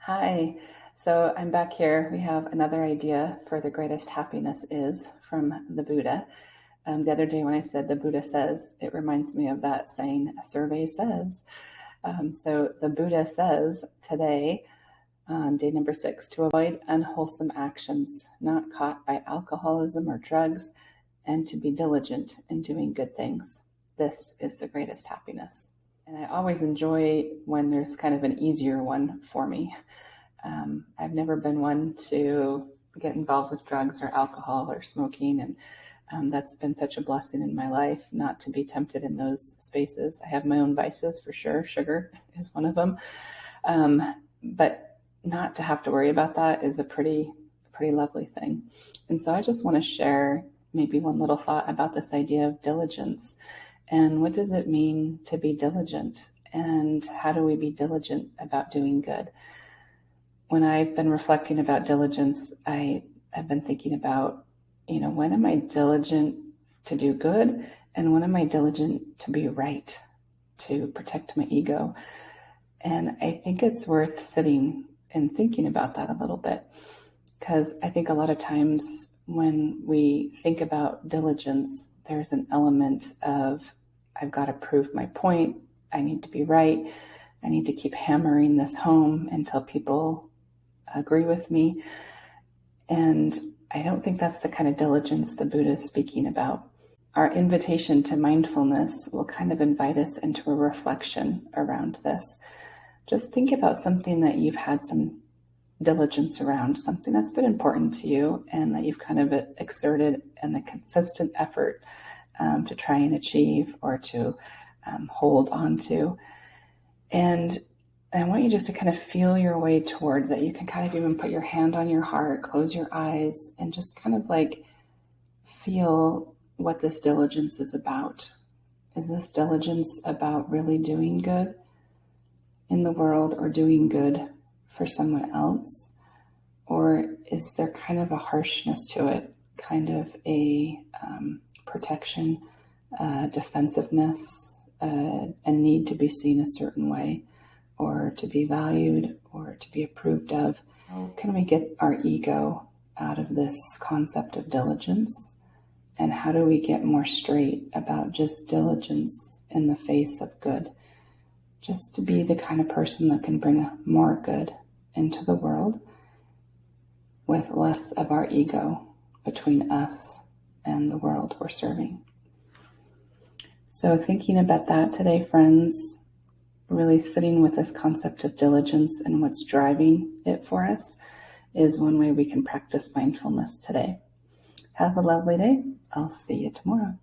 Hi. So I'm back here. We have another idea for the greatest happiness is from the Buddha. The other day when I said the Buddha says, it reminds me of that saying, a survey says. So the Buddha says today, on day number 6, to avoid unwholesome actions, not caught by alcoholism or drugs, and to be diligent in doing good things. This is the greatest happiness. And I always enjoy when there's kind of an easier one for me. I've never been one to get involved with drugs or alcohol or smoking, and that's been such a blessing in my life not to be tempted in those spaces. I have my own vices for sure. Sugar is one of them, but not to have to worry about that is a pretty lovely thing. And so I just want to share maybe one little thought about this idea of diligence. And what does it mean to be diligent? And how do we be diligent about doing good? When I've been reflecting about diligence, I've been thinking about, when am I diligent to do good? And when am I diligent to be right, to protect my ego? And I think it's worth sitting and thinking about that a little bit, because I think a lot of times when we think about diligence, there's an element of, I've got to prove my point. I need to be right. I need to keep hammering this home until people agree with me. And I don't think that's the kind of diligence the Buddha is speaking about. Our invitation to mindfulness will kind of invite us into a reflection around this. Just think about something that you've had some diligence around, something that's been important to you and that you've kind of exerted and the consistent effort to try and achieve or to hold on to. And I want you just to kind of feel your way towards it. You can kind of even put your hand on your heart, close your eyes, and just kind of like feel what this diligence is about. Is this diligence about really doing good in the world or doing good for someone else? Or is there kind of a harshness to it, kind of a protection, defensiveness, a need to be seen a certain way, or to be valued, or to be approved of? How can we get our ego out of this concept of diligence? And how do we get more straight about just diligence in the face of good? Just to be the kind of person that can bring more good into the world with less of our ego between us and the world we're serving. So thinking about that today, friends, really sitting with this concept of diligence and what's driving it for us is one way we can practice mindfulness today. Have a lovely day. I'll see you tomorrow.